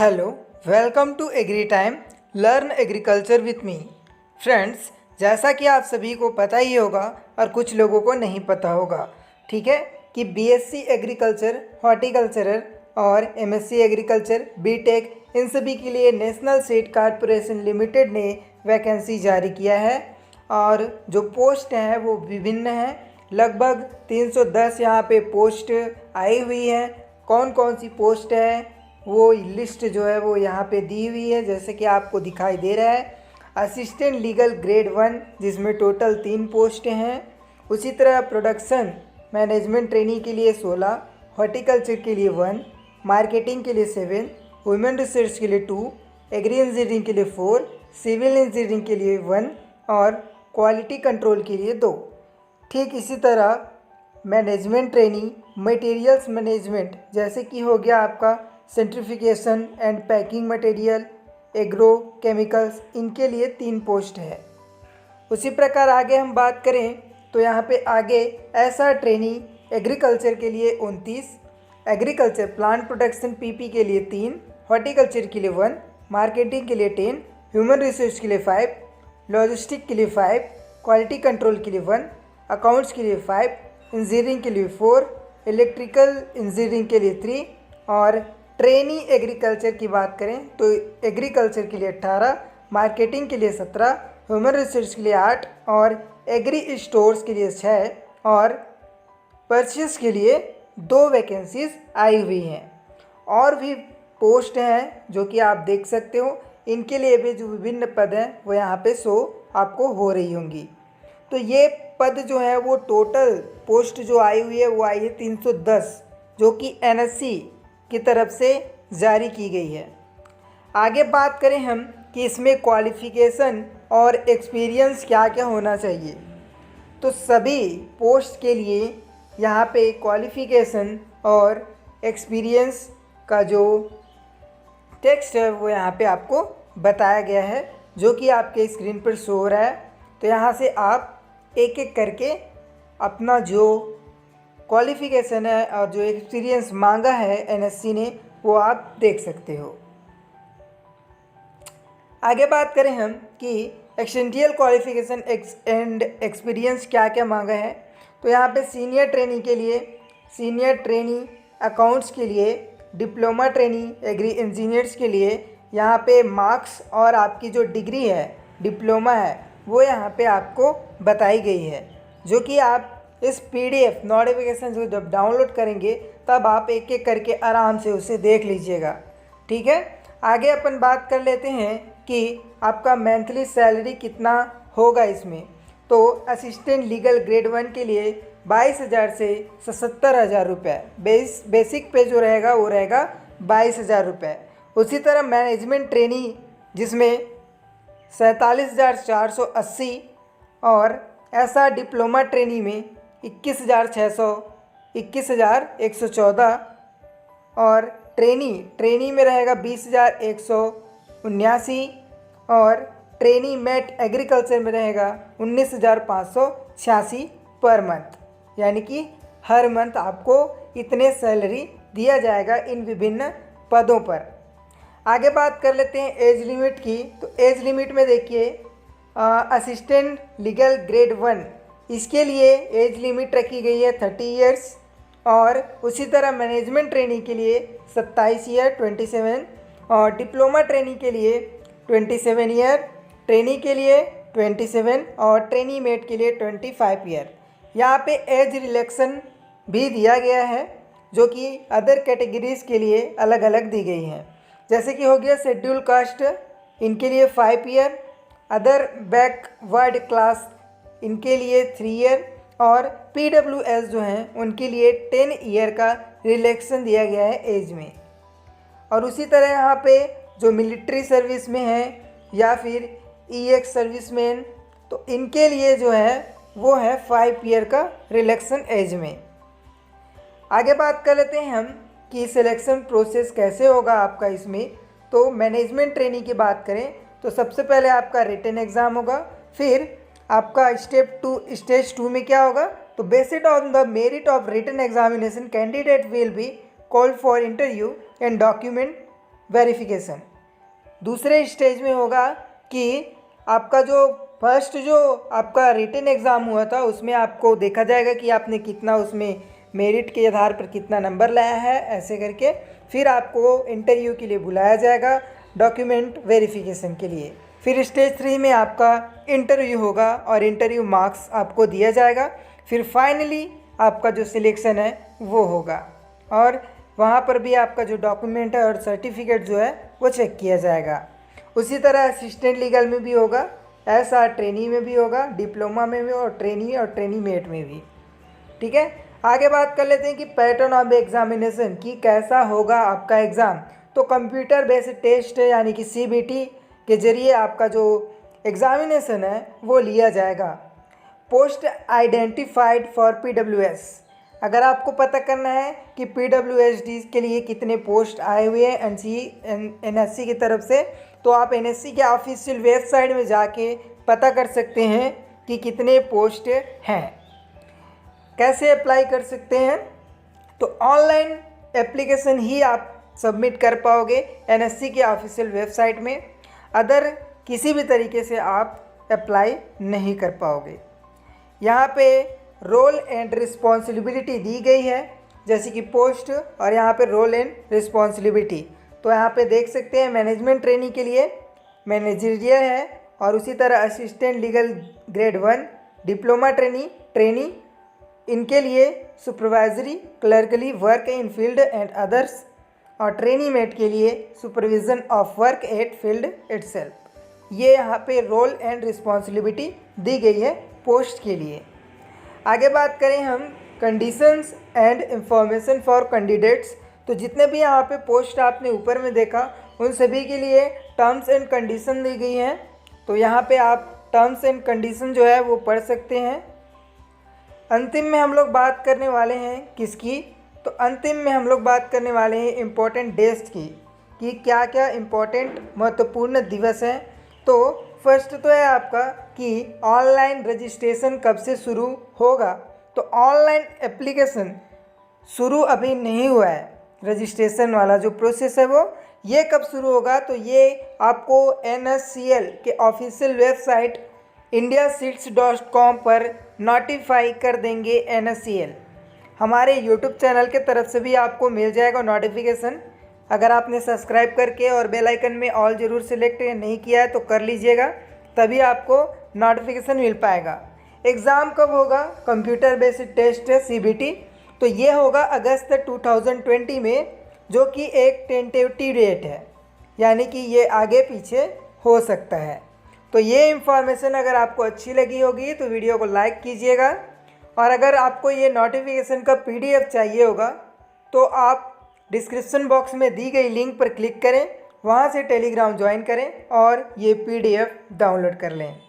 Hello, welcome to agri time learn agriculture with me. Friends, जैसा कि आप सभी को पता ही होगा और कुछ लोगों को नहीं पता होगा, ठीक है, कि बीएससी एग्रीकल्चर, हॉर्टिकल्चरर और एमएससी एग्रीकल्चर, बीटेक, इन सभी के लिए नेशनल सीड कॉर्पोरेशन लिमिटेड ने वैकेंसी जारी किया है और जो पोस्ट हैं वो विभिन्न हैं। लगभग 310 यहाँ पे पोस्ट आई हुई हैं। कौन कौन सी पोस्ट है वो लिस्ट जो है वो यहाँ पे दी हुई है, जैसे कि आपको दिखाई दे रहा है। असिस्टेंट लीगल ग्रेड 1 जिसमें टोटल 3 पोस्ट हैं। उसी तरह प्रोडक्शन मैनेजमेंट ट्रेनिंग के लिए 16, हॉर्टिकल्चर के लिए 1, मार्केटिंग के लिए 7, ह्यूमन रिसोर्स के लिए 2, एग्री इंजीनियरिंग के लिए 4, सिविल इंजीनियरिंग के लिए 1 और क्वालिटी कंट्रोल के लिए 2। ठीक इसी तरह मैनेजमेंट ट्रेनिंग मटेरियल्स मैनेजमेंट, जैसे कि हो गया आपका सेंट्रिफिकेशन and packing material, agro chemicals, इनके लिए 3 पोस्ट है। उसी प्रकार आगे हम बात करें तो यहाँ पे आगे ऐसा ट्रेनिंग एग्रीकल्चर के लिए 29, एग्रीकल्चर प्लांट प्रोटेक्शन पीपी के लिए 3, हॉर्टिकल्चर के लिए 1, मार्केटिंग के लिए 10, ह्यूमन रिसोर्स के लिए 5, लॉजिस्टिक के लिए 5, क्वालिटी कंट्रोल के लिए 1, अकाउंट्स के लिए 5, इंजीनियरिंग के लिए 4, इलेक्ट्रिकल इंजीनियरिंग के लिए 3 और ट्रेनी एग्रीकल्चर की बात करें तो एग्रीकल्चर के लिए 18, मार्केटिंग के लिए 17, ह्यूमन रिसोर्स के लिए 8 और एग्री स्टोर्स के लिए 6 और परचेस के लिए 2 वैकेंसीज आई हुई हैं। और भी पोस्ट हैं जो कि आप देख सकते हो। इनके लिए भी जो विभिन्न पद हैं वो यहाँ पे शो आपको हो रही होंगी। तो ये पद जो है वो टोटल पोस्ट जो आई हुई है वो आई है 310, जो कि एनएससी की तरफ से जारी की गई है। आगे बात करें हम कि इसमें क्वालिफ़िकेशन और एक्सपीरियंस क्या क्या होना चाहिए, तो सभी पोस्ट के लिए यहाँ पे क्वालिफ़िकेशन और एक्सपीरियंस का जो टेक्स्ट है वो यहाँ पे आपको बताया गया है, जो कि आपके स्क्रीन पर शो हो रहा है। तो यहाँ से आप एक एक करके अपना जो क्वालिफ़िकेशन है और जो एक्सपीरियंस मांगा है एनएससी ने वो आप देख सकते हो। आगे बात करें हम कि एसेंशियल क्वालिफ़िकेशन एंड एक्सपीरियंस क्या क्या मांगा है, तो यहाँ पे सीनियर ट्रेनिंग के लिए, सीनियर ट्रेनिंग अकाउंट्स के लिए, डिप्लोमा ट्रेनिंग एग्री इंजीनियर्स के लिए यहाँ पे मार्क्स और आपकी जो डिग्री है डिप्लोमा है वो यहाँ पे आपको बताई गई है, जो कि आप इस पीडीएफ नोटिफिकेशन को जब डाउनलोड करेंगे तब आप एक एक करके आराम से उसे देख लीजिएगा, ठीक है। आगे अपन बात कर लेते हैं कि आपका मंथली सैलरी कितना होगा इसमें। तो असिस्टेंट लीगल ग्रेड 1 के लिए 22,000 से 77,000 रुपये बेसिक पे जो रहेगा वो रहेगा 22,000 रुपये। उसी तरह मैनेजमेंट ट्रेनी जिसमें 47,480 और ऐसा डिप्लोमा ट्रेनी में 21,600, 21,114 और ट्रेनी में रहेगा 20,179 और ट्रेनी मेट एग्रीकल्चर में रहेगा 19,586 पर मंथ। यानी कि हर मंथ आपको इतने सैलरी दिया जाएगा इन विभिन्न पदों पर। आगे बात कर लेते हैं एज लिमिट की। तो एज लिमिट में देखिए असिस्टेंट लीगल ग्रेड 1 इसके लिए एज लिमिट रखी गई है 30 इयर्स और उसी तरह मैनेजमेंट ट्रेनिंग के लिए 27 ईयर 27 और डिप्लोमा ट्रेनिंग के लिए 27 ईयर, ट्रेनिंग के लिए 27 और ट्रेनी मेट के लिए 25 ईयर। यहाँ पे एज रिलैक्सन भी दिया गया है, जो कि अदर कैटेगरीज़ के लिए अलग अलग दी गई हैं। जैसे कि हो गया शेड्यूल कास्ट, इनके लिए 5 ईयर, अदर बैकवर्ड क्लास इनके लिए 3 ईयर और PWS जो हैं उनके लिए 10 ईयर का रिलैक्सन दिया गया है एज में। और उसी तरह यहाँ पे जो मिलिट्री सर्विस में हैं या फिर EX सर्विसमैन, तो इनके लिए जो है वो है 5 ईयर का रिलैक्सन एज में। आगे बात कर लेते हैं हम कि सिलेक्शन प्रोसेस कैसे होगा आपका इसमें। तो मैनेजमेंट ट्रेनिंग की बात करें तो सबसे पहले आपका रिटन एग्ज़ाम होगा, फिर आपका स्टेज 2 में क्या होगा, तो based on the merit of written examination candidate will be called for interview and document verification. दूसरे स्टेज में होगा कि आपका जो फर्स्ट जो आपका रिटन एग्ज़ाम हुआ था उसमें आपको देखा जाएगा कि आपने कितना उसमें मेरिट के आधार पर कितना नंबर लाया है, ऐसे करके फिर आपको इंटरव्यू के लिए बुलाया जाएगा डॉक्यूमेंट वेरिफिकेशन के लिए। फिर स्टेज 3 में आपका इंटरव्यू होगा और इंटरव्यू मार्क्स आपको दिया जाएगा। फिर फाइनली आपका जो सिलेक्शन है वो होगा और वहाँ पर भी आपका जो डॉक्यूमेंट है और सर्टिफिकेट जो है वो चेक किया जाएगा। उसी तरह असिस्टेंट लीगल में भी होगा, ऐसा ट्रेनी में भी होगा, डिप्लोमा में भी और ट्रेनी मेट में भी। ठीक है, आगे बात कर लेते हैं कि पैटर्न ऑफ एग्जामिनेशन की कैसा होगा आपका एग्ज़ाम। तो कंप्यूटर बेस्ड टेस्ट यानी कि CBT के ज़रिए आपका जो एग्ज़ामिनेशन है वो लिया जाएगा। पोस्ट आइडेंटिफाइड फॉर PWS, अगर आपको पता करना है कि PWSD के लिए कितने पोस्ट आए हुए हैं NSC की तरफ से, तो आप NSC के ऑफिशियल वेबसाइट में जाके पता कर सकते हैं कि कितने पोस्ट हैं। कैसे अप्लाई कर सकते हैं, तो ऑनलाइन एप्लीकेशन ही आप सबमिट कर पाओगे NSC के ऑफिशियल वेबसाइट में, अदर किसी भी तरीके से आप अप्लाई नहीं कर पाओगे। यहाँ पे रोल एंड रिस्पॉन्सिबिलिटी दी गई है, जैसे कि पोस्ट और यहाँ पे रोल एंड रिस्पॉन्सिबिलिटी। तो यहाँ पे देख सकते हैं मैनेजमेंट ट्रेनिंग के लिए मैनेजरियल है और उसी तरह assistant legal grade 1, diploma trainee इनके लिए supervisory clerkly work in field and others, और ट्रेनी मेट के लिए supervision of work at field itself. ये यहाँ पे रोल एंड रिस्पॉन्सिबिलिटी दी गई है पोस्ट के लिए। आगे बात करें हम conditions and information for candidates, तो जितने भी यहाँ पे पोस्ट आपने ऊपर में देखा उन सभी के लिए टर्म्स एंड कंडीशन दी गई हैं। तो यहाँ पे आप टर्म्स एंड कंडीशन जो है वो पढ़ सकते हैं। अंतिम में हम लोग बात करने वाले हैं किसकी, तो अंतिम में हम लोग बात करने वाले हैं इम्पोर्टेंट डेट्स की कि क्या क्या इम्पोर्टेंट महत्वपूर्ण दिवस हैं। तो फर्स्ट तो है आपका कि ऑनलाइन रजिस्ट्रेशन कब से शुरू होगा। तो ऑनलाइन एप्लीकेशन शुरू अभी नहीं हुआ है, रजिस्ट्रेशन वाला जो प्रोसेस है वो ये कब शुरू होगा, तो ये आपको NSCL के ऑफिशियल वेबसाइट indiaseats.com पर नोटिफाई कर देंगे NSCL। हमारे YouTube चैनल के तरफ से भी आपको मिल जाएगा नोटिफिकेशन। अगर आपने सब्सक्राइब करके और बेल आइकन में ऑल ज़रूर सेलेक्ट नहीं किया है तो कर लीजिएगा, तभी आपको नोटिफिकेशन मिल पाएगा। एग्ज़ाम कब होगा, कंप्यूटर बेस्ड टेस्ट है CBT, तो ये होगा अगस्त 2020 में, जो कि एक टेंटेटिव डेट है, यानी कि ये आगे पीछे हो सकता है। तो ये इन्फॉर्मेशन अगर आपको अच्छी लगी होगी तो वीडियो को लाइक कीजिएगा, और अगर आपको ये नोटिफिकेशन का PDF चाहिए होगा तो आप डिस्क्रिप्शन बॉक्स में दी गई लिंक पर क्लिक करें, वहाँ से टेलीग्राम ज्वाइन करें और ये PDF डाउनलोड कर लें।